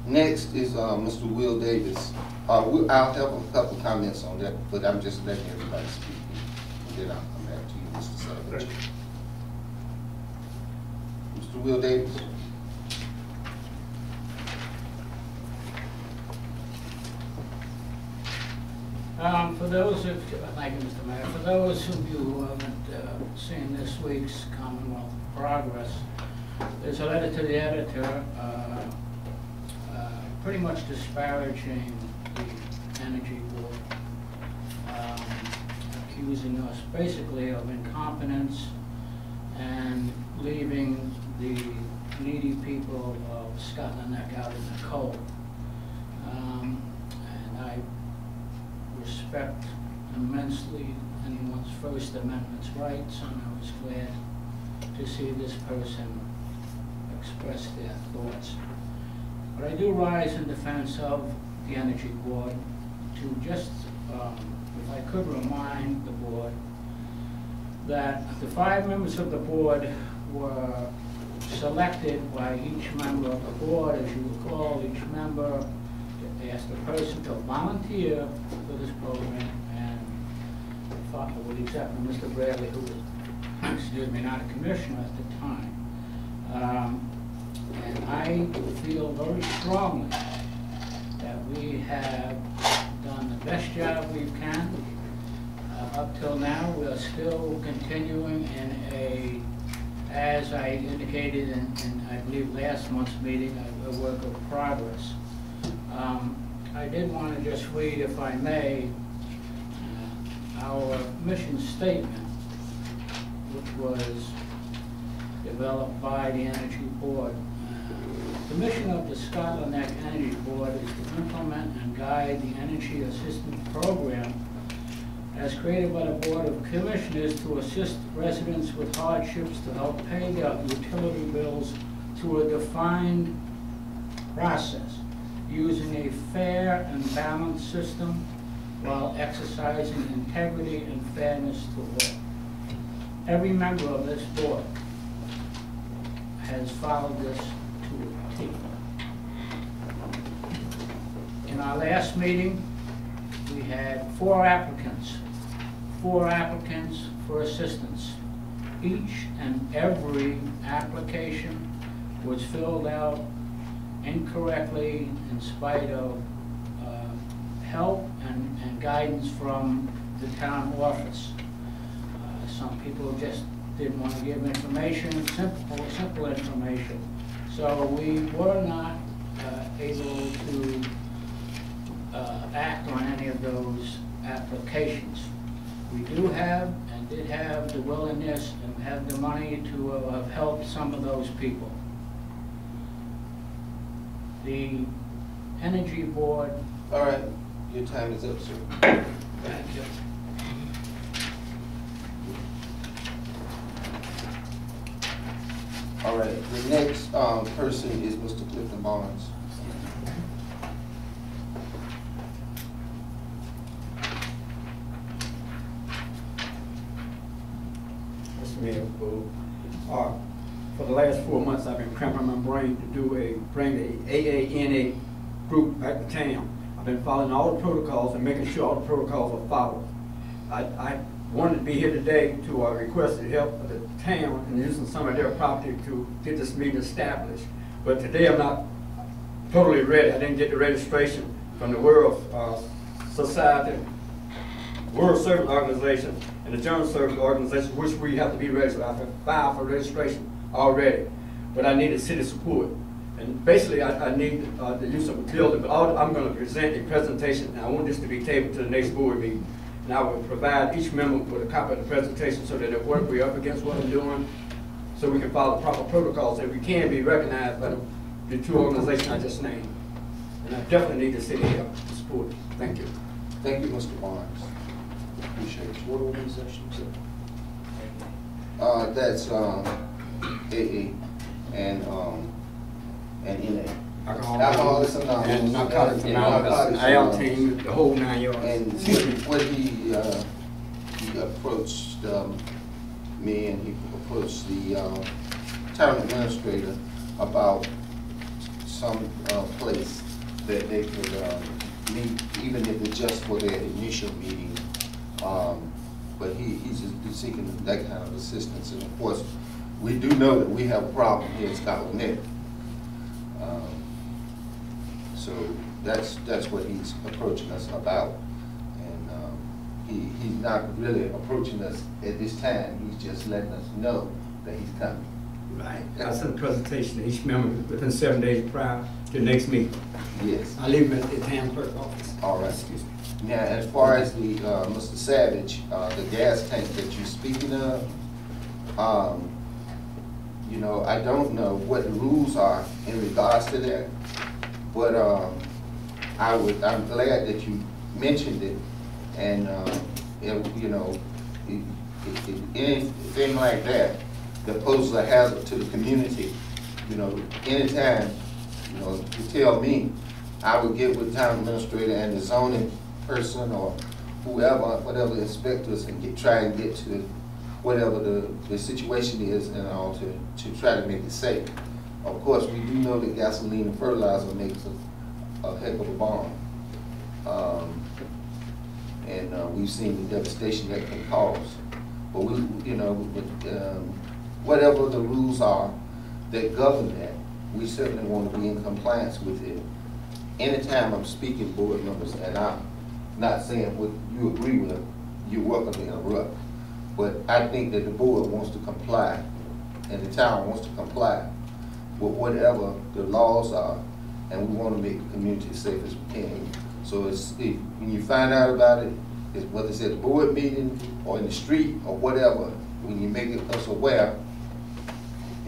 Next is Mr. Will Davis. I'll have a couple comments on that, but I'm just letting everybody speak. And then I'll come back to you, Mr. Savage. Mr. Will Davis. For those of, thank you, Mr. Mayor. For those of you who haven't seen this week's Commonwealth Progress, there's a letter to the editor pretty much disparaging the Energy Board, accusing us basically of incompetence and leaving the needy people of Scotland Neck out in the cold. And I respect immensely anyone's First Amendment rights, and I was glad to see this person express their thoughts. But I do rise in defense of the Energy Board to just, if I could remind the board that the 5 members of the board were selected by each member of the board. As you recall, each member asked the person to volunteer for this program, and with the exception of Mr. Bradley, who was, excuse me, not a commissioner at the time. And I feel very strongly that we have done the best job we can. Up till now, we are still continuing in a, as I indicated in I believe last month's meeting, a work of progress. I did want to just read, if I may, our mission statement, which was developed by the Energy Board. The mission of the Scotland Neck Energy Board is to implement and guide the Energy Assistance Program as created by the Board of Commissioners to assist residents with hardships to help pay their utility bills through a defined process, using a fair and balanced system while exercising integrity and fairness to all. Every member of this board has followed this to a T. In our last meeting, we had 4 applicants for assistance. Each and every application was filled out incorrectly in spite of help and guidance from the town office. Some people just didn't want to give information, simple information. So we were not able to act on any of those applications. We do have and did have the willingness and have the money to have helped some of those people. The Energy Board. All right, your time is up, sir. Thank you. All right, the next person is Mr. Clifton Barnes. Mr. Mayor, for the last 4 months, I've been cramping my brain to bring the AANA group back to town. I've been following all the protocols and making sure all the protocols are followed. I wanted to be here today to request the help of the town in using some of their property to get this meeting established. But today I'm not totally ready. I didn't get the registration from the World Society, World Service Organization, and the General Service Organization, which we have to be registered. I've filed for registration already, but I needed city support. And basically, I need the use of a building, but I'm going to present a presentation, and I want this to be tabled to the next board meeting. And I will provide each member with a copy of the presentation so that at work we're up against what I'm doing, so we can follow the proper protocols, and we can be recognized by the 2 organizations I just named. And I definitely need the city help to support it. Thank you. Thank you, Mr. Barnes. Appreciate it. What organization is it? That's AA and NA. Alcoholics Anonymous. And Narcotics Anonymous, IL team, the whole 9 yards. And when he approached me, and he approached the town administrator about some, place that they could, meet, even if it's just for their initial meeting. But he's just seeking that kind of assistance, and of course, we do know that we have a problem here in Scotland Neck. So that's what he's approaching us about. And he's not really approaching us at this time, he's just letting us know that he's coming. Right. I sent a presentation to each member within 7 days prior to the next meeting. Yes. I leave them at the town clerk office. All right. Excuse me. Now, as far as the, Mr. Savage, the gas tank that you're speaking of, you know, I don't know what the rules are in regards to that, but I'm glad that you mentioned it, and you know, if anything like that that poses a hazard to the community, you know, anytime, you know, you tell me, I would get with town administrator and the zoning person or whoever, whatever inspectors, and try and get to whatever the situation is, and all to try to make it safe. Of course, we do know that gasoline and fertilizer makes a heck of a bomb. And we've seen the devastation that can cause. But we, you know, whatever the rules are that govern that, we certainly want to be in compliance with it. Anytime I'm speaking, board members, and I'm not saying what you agree with, you're welcome to interrupt. But I think that the board wants to comply, and the town wants to comply with whatever the laws are, and we want to make the community as safe as we can. So when you find out about it, whether it's at the board meeting or in the street or whatever, when you make us aware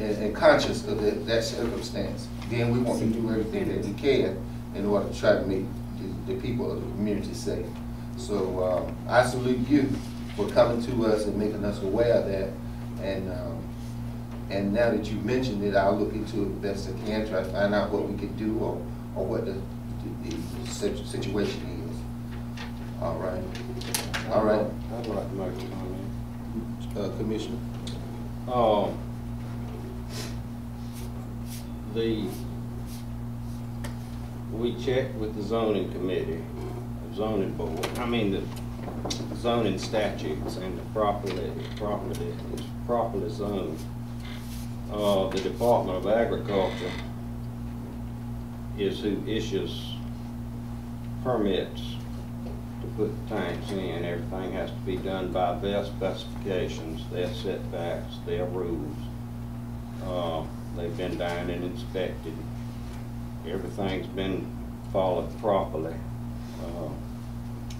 and conscious of that circumstance, then we want to do everything that we can in order to try to make the people of the community safe. So I salute you for coming to us and making us aware of that. And now that you mentioned it, I'll look into it best I can, try to find out what we can do or what the situation is. All right. All right. I'd like to make a comment. Commissioner? We checked with the zoning committee, the zoning board, the zoning statutes, and the property is properly zoned. The Department of Agriculture is who issues permits to put the tanks in. Everything has to be done by their specifications, their setbacks, their rules. They've been down and inspected. Everything's been followed properly.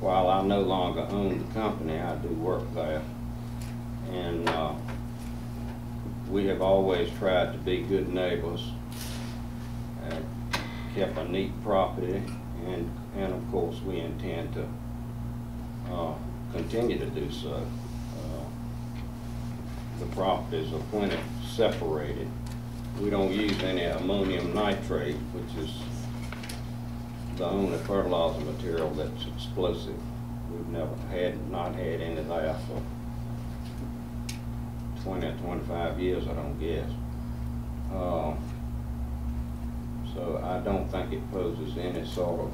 While I no longer own the company, I do work there. And we have always tried to be good neighbors, kept a neat property, and of course we intend to continue to do so. The properties are plenty separated. We don't use any ammonium nitrate, which is the only fertilizer material that's explosive. We've not had any of that for 20 or 25 years, I don't guess. So I don't think it poses any sort of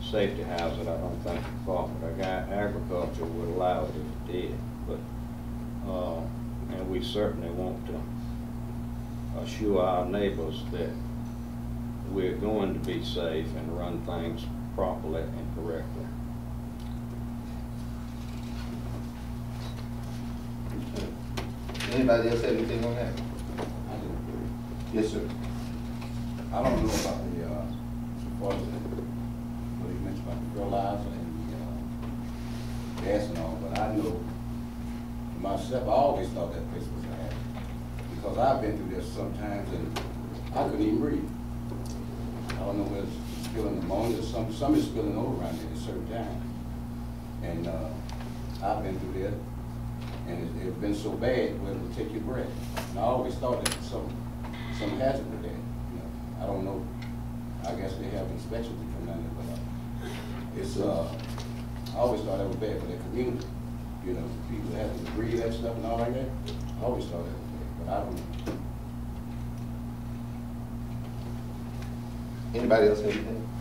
safety hazard. I don't think the Department of Agriculture would allow it if it did. But and we certainly want to assure our neighbors that we're going to be safe and run things properly and correctly. Anybody else have anything on that? I do. Yes, sir. I don't know about the, as far as what you mentioned about the fertilizer and the gas and all, but I know myself, I always thought that place was a hazard. Because I've been through this sometimes and I couldn't even breathe. I don't know whether it's spilling ammonia or some is spilling over around there at a certain time. And I've been through that, and it's been so bad where it'll take your breath. And I always thought that some hazard with that. You know, I don't know. I guess they have inspections to come down there, but it's I always thought that was bad for the community. You know, people having to breathe that stuff and all like that. I always thought that was bad, but I don't know. Anybody else have anything?